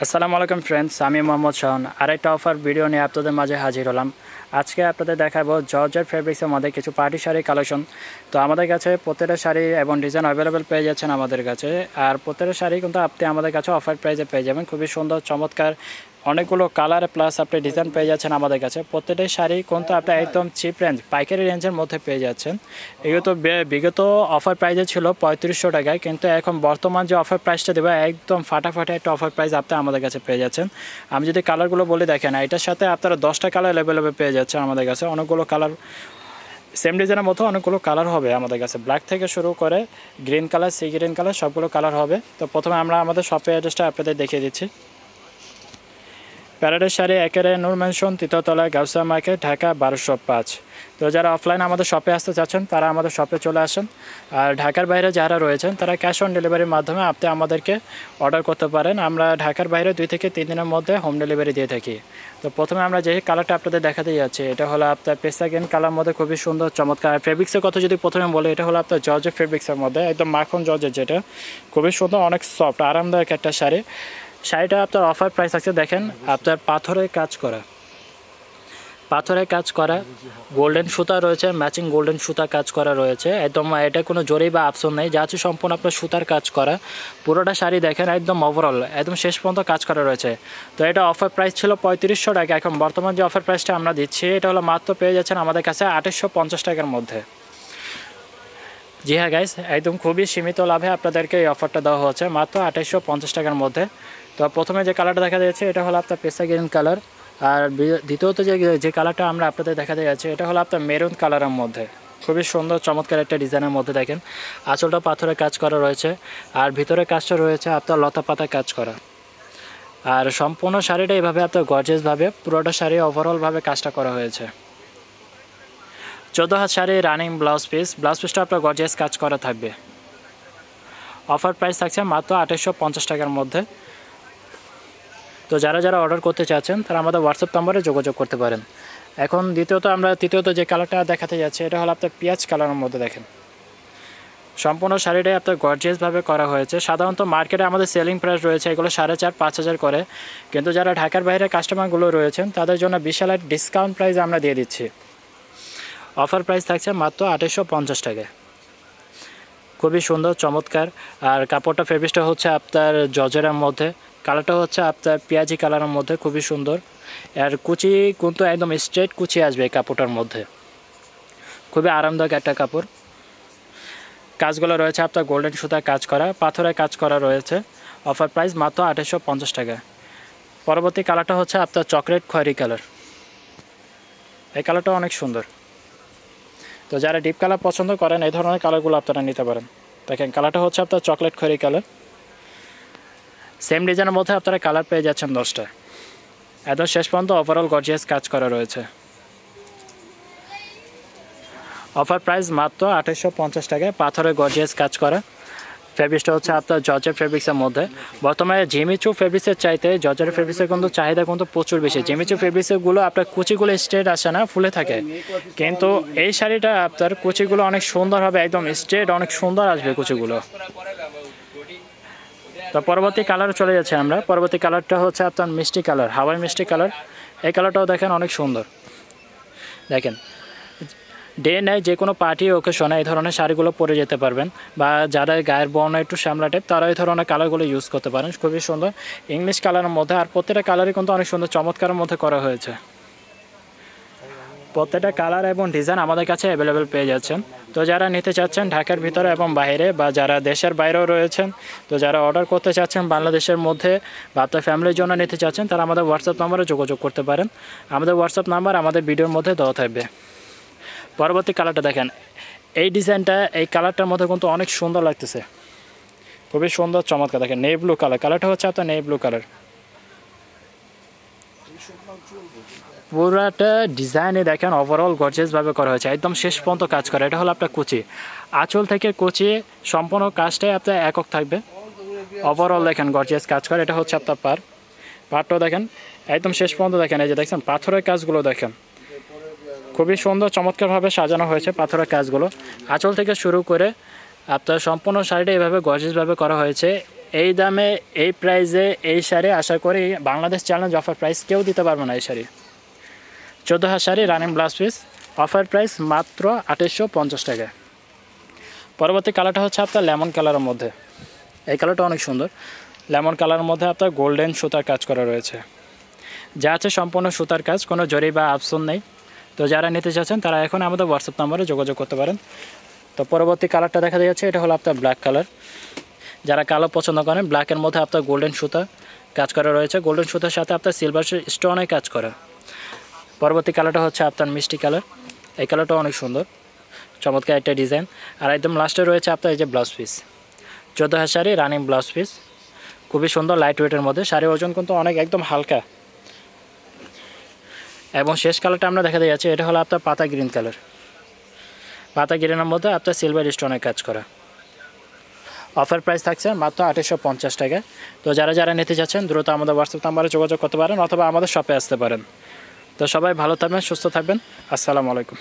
আসসালামু আলাইকুম ফ্রেন্ডস, আমি মোহাম্মদ শাহন আরেকটা অফার ভিডিও নিয়ে আপনাদের মাঝে হাজির হলাম। আজকে আপনাদের দেখাবো জর্জেট ফেব্রিক্সের মধ্যে কিছু পার্টি শাড়ি কালেকশন। তো আমাদের কাছে প্রত্যেকটা শাড়ি এবং ডিজাইন অ্যাভেলেবেল পেয়ে যাচ্ছেন আমাদের কাছে। আর প্রত্যেকটা শাড়ি কিন্তু আপনি আমাদের কাছে অফার প্রাইসে পেয়ে যাবেন। খুবই সুন্দর চমৎকার অনেকগুলো কালার প্লাস আপনি ডিজাইন পেয়ে যাচ্ছেন আমাদের কাছে। প্রত্যেকটা শাড়ি কিন্তু আপনি একদম চিপ রেঞ্জ পাইকারি রেঞ্জের মধ্যে পেয়ে যাচ্ছেন। এগুলো তো বিগত অফার প্রাইসে ছিল 3500 টাকায়, কিন্তু এখন বর্তমান যে অফার প্রাইসটা দেবে একদম ফাটাফাটি একটা অফার প্রাইস আপনি আমাদের কাছে পেয়ে যাচ্ছেন। আমি যদি কালারগুলো বলে দেখেন, এটার সাথে আপনারা 10টা কালার অ্যাভেলেবেল পেয়ে যাচ্ছেন আমাদের কাছে। অনেকগুলো কালার সেম ডিজাইনের মতো অনেকগুলো কালার হবে আমাদের কাছে, ব্ল্যাক থেকে শুরু করে green colour, sea green colour সবগুলো কালার হবে। তো প্রথমে আমরা আমাদের শপের অ্যাড্রেসটা আপনাদের দেখিয়ে দিচ্ছি। প্যারাডাইস শাড়ি, একেবারে নূর ম্যানশন, তৃতীয়তলা, গাউসিয়া মার্কেট, ঢাকা 1205। তো যারা অফলাইন আমাদের শপে আসতে চাচ্ছেন তারা আমাদের শপে চলে আসেন। আর ঢাকার বাইরে যারা রয়েছেন তারা ক্যাশ অন ডেলিভারির মাধ্যমে আপনি আমাদেরকে অর্ডার করতে পারেন। আমরা ঢাকার বাইরে 2 থেকে 3 দিনের মধ্যে হোম ডেলিভারি দিয়ে থাকি। তো প্রথমে আমরা যে কালারটা আপনাদের দেখাতে যাচ্ছি, এটা হলো আপনার পেস্তা গ্রিন কালার মধ্যে খুবই সুন্দর চমৎকার। ফেব্রিক্সের কথা যদি প্রথমে বলি, এটা হলো আপনার জর্জেট ফেব্রিক্সের মধ্যে, একদম মাখন জর্জেট, যেটা খুবই সুন্দর, অনেক সফট আরামদায়ক একটা শাড়ি। শাড়িটা আপনার অফার প্রাইস আছে দেখেন, আপনার পাথরের কাজ করা গোল্ডেন সুতা রয়েছে, ম্যাচিং গোল্ডেন সুতা কাজ করা রয়েছে। একদম এটা কোনো জরি বা আপসন নেই, যা আছে সম্পূর্ণ আপনার সুতার কাজ করা। পুরোটা শাড়ি দেখেন একদম ওভারঅল একদম শেষ পর্যন্ত কাজ করা রয়েছে। তো এটা অফার প্রাইস ছিল 3500 টাকা। এখন বর্তমান যে অফার প্রাইসটা আমরা দিচ্ছি, এটা হলো মাত্র পেয়ে যাচ্ছেন আমাদের কাছে 2850 টাকার মধ্যে। জি হ্যাঁ গাইস, একদম খুবই সীমিত লাভে আপনাদেরকে এই অফারটা দেওয়া হচ্ছে মাত্র 2850 টাকার মধ্যে। তো প্রথমে যে কালারটা দেখা যাচ্ছে, এটা হলো আপনার পেস্তা গ্রিন কালার। আর দ্বিতীয়ত যে কালারটা আমরা আপনাদের দেখাতে যাচ্ছি, এটা হলো আপনার মেরুন কালারের মধ্যে, খুবই সুন্দর চমৎকার একটা ডিজাইনের মধ্যে। দেখেন আঁচলটা পাথরের কাজ করা রয়েছে, আর ভিতরে কাজটা রয়েছে আপনার লতা পাতা কাজ করা। আর সম্পূর্ণ শাড়িটা এইভাবে আপনার গর্জিয়াসভাবে পুরোটা শাড়ি ওভারঅলভাবে কাজটা করা হয়েছে। 14 হাত শাড়ি, রানিং ব্লাউজ পিসটা আপনার গর্জিয়াস কাজ করা থাকবে। অফার প্রাইস থাকছে মাত্র 2850 টাকার মধ্যে। তো যারা অর্ডার করতে চাচ্ছেন তারা আমাদের হোয়াটসঅ্যাপ নম্বরে যোগাযোগ করতে পারেন। এখন তৃতীয়ত যে কালারটা দেখাতে যাচ্ছে, এটা হলো আপনার পেঁয়াজ কালারের মধ্যে। দেখেন সম্পূর্ণ শাড়িটাই আপনার গর্জিয়াসভাবে করা হয়েছে। সাধারণত মার্কেটে আমাদের সেলিং প্রাইস রয়েছে এগুলো 4500-5000 করে, কিন্তু যারা ঢাকার বাইরে কাস্টমারগুলো রয়েছেন তাদের জন্য বিশাল এক ডিসকাউন্ট প্রাইস আমরা দিয়ে দিচ্ছি। অফার প্রাইস থাকছে মাত্র 2850 টাকায়। খুবই সুন্দর চমৎকার। আর কাপড়টা ফেব্রিকটা হচ্ছে আপনার জর্জেটের মধ্যে, কালারটা হচ্ছে আপনার পেঁয়াজি কালারের মধ্যে, খুবই সুন্দর। আর কুচি কিন্তু একদম স্ট্রেট কুচি আসবে এই কাপড়টার মধ্যে, খুবই আরামদায়ক একটা কাপড়। কাজগুলো রয়েছে আপনার গোল্ডেন সুতা কাজ করা, পাথরের কাজ করা রয়েছে। অফার প্রাইস মাত্র 2850 টাকা। পরবর্তী কালারটা হচ্ছে আপনার চকলেট খয়েরি কালার। এই কালারটা অনেক সুন্দর। তো যারা ডিপ কালার পছন্দ করেন এই ধরনের কালারগুলো আপনারা নিতে পারেন। দেখেন কালারটা হচ্ছে আপনার চকলেট খয়েরি কালার। সেম ডিজাইনের মধ্যে আপনারা কালার পেয়ে যাচ্ছেন 10টা। একদম শেষ পর্যন্ত ওভারঅল গর্জিয়াস কাজ করা রয়েছে। অফার প্রাইস মাত্র 2850 টাকায়, পাথরের গর্জিয়াস কাজ করা। ফেব্রিক্সটা হচ্ছে আপনার জর্জেট ফেব্রিক্সের মধ্যে। বর্তমানে জিমিচু ফেব্রিক্সের চাইতে জর্জেট ফেব্রিক্সের কিন্তু চাহিদা কিন্তু প্রচুর বেশি। জিমিচু ফেব্রিক্সগুলো আপনার কুচিগুলো স্ট্রেট আসে না, ফুলে থাকে, কিন্তু এই শাড়িটা আপনার কুচিগুলো অনেক সুন্দর হবে, একদম স্ট্রেট অনেক সুন্দর আসবে কুচিগুলো। তো পরবর্তী কালারে চলে যাচ্ছে আমরা। পরবর্তী কালারটা হচ্ছে আপনার মিষ্টি কালার, হাওয়াই মিষ্টি কালার। এই কালারটাও দেখেন অনেক সুন্দর। দেখেন ডে নাইট যে কোনো পার্টি ওকেশনে এই ধরনের শাড়িগুলো পরে যেতে পারবেন, বা যারা গায়ের বর্ণ একটু শ্যামলা টাইপ তারা এই ধরনের কালারগুলো ইউজ করতে পারেন। খুবই সুন্দর ইংলিশ কালারের মধ্যে, আর প্রত্যেকটা কালারই কিন্তু অনেক সুন্দর চমৎকারের মধ্যে করা হয়েছে। প্রত্যেকটা কালার এবং ডিজাইন আমাদের কাছে অ্যাভেলেবেল পেয়ে যাচ্ছেন। তো যারা নিতে চাচ্ছেন ঢাকার ভিতরে এবং বাইরে, বা যারা দেশের বাইরেও রয়েছেন, তো যারা অর্ডার করতে চাচ্ছেন বাংলাদেশের মধ্যে বা আপনার ফ্যামিলির জন্য নিতে চাচ্ছেন, তারা আমাদের হোয়াটসঅ্যাপ নম্বরে যোগাযোগ করতে পারেন। আমাদের হোয়াটসঅ্যাপ নাম্বার আমাদের ভিডিওর মধ্যে দেওয়া থাকবে। পরবর্তী কালারটা দেখেন, এই ডিজাইনটা এই কালারটার মধ্যে কিন্তু অনেক সুন্দর লাগতেছে, খুবই সুন্দর চমৎকার। দেখেন নেভি ব্লু কালারটা হচ্ছে আপনার নেভি ব্লু কালার। পুরাটা ডিজাইনে দেখেন ওভারঅল গর্জিয়াসভাবে করা হয়েছে, একদম শেষ পর্যন্ত কাজ করা। এটা হলো আপনার কুচি, আঁচল থেকে কুচি সম্পূর্ণ কাজটাই আপনার একক থাকবে। ওভারঅল দেখেন গর্জিয়াস কাজ করে। এটা হচ্ছে আপনার পারটাও দেখেন একদম শেষ পর্যন্ত। দেখেন এই যে দেখছেন পাথরের কাজগুলো, দেখেন খুবই সুন্দর চমৎকারভাবে সাজানো হয়েছে পাথরের কাজগুলো। আঁচল থেকে শুরু করে আপনার সম্পূর্ণ শাড়িটা এভাবে গর্জিয়াসভাবে করা হয়েছে। এই দামে এই প্রাইসে এই শাড়ি আশা করি বাংলাদেশ চ্যালেঞ্জ অফার প্রাইস কেউ দিতে পারবে না। এই sari 14 sari running blouse piece, offer price মাত্র 2850 টাকায়। পরবর্তী কালারটা হচ্ছে আপনার লেমন কালারের মধ্যে। এই কালারটা অনেক সুন্দর। লেমন কালারের মধ্যে আপনার গোল্ডেন সুতার কাজ করা রয়েছে, যা আছে সম্পূর্ণ সুতার কাজ, কোনো জরি বা আফসন নেই। তো যারা নিতে চাচ্ছেন তারা এখন আমাদের হোয়াটসঅ্যাপ নম্বরে যোগাযোগ করতে পারেন। তো পরবর্তী কালারটা দেখা যাচ্ছে, এটা হলো আপনার ব্ল্যাক কালার। যারা কালো পছন্দ করেন, ব্ল্যাকের মধ্যে আপনার গোল্ডেন সুতা কাজ করা রয়েছে, গোল্ডেন সুতার সাথে আপনার সিলভার স্টোনে কাজ করা। পরবর্তী কালারটা হচ্ছে আপনার মিষ্টি কালার। এই কালারটা অনেক সুন্দর, চমৎকার একটা ডিজাইন। আর একদম লাস্টে রয়েছে আপনার এই যে blouse piece, 14 sari running blouse piece, খুবই সুন্দর লাইট ওয়েটের মধ্যে। শাড়ির ওজন কিন্তু অনেক একদম হালকা। এবং শেষ কালারটা আমরা দেখা যাচ্ছে, এটা হলো আপনার পাতা গ্রিন কালার। পাতা গ্রিনের মধ্যে আপনার সিলভার স্টোনের কাজ করা। অফার প্রাইস থাকছে মাত্র 2850 টাকা। তো যারা যারা নিতে চাচ্ছেন দ্রুত আমাদের হোয়াটসঅ্যাপ নাম্বারে যোগাযোগ করতে পারেন অথবা আমাদের শপে আসতে পারেন। তো সবাই ভালো থাকবেন, সুস্থ থাকবেন। আসসালামু আলাইকুম।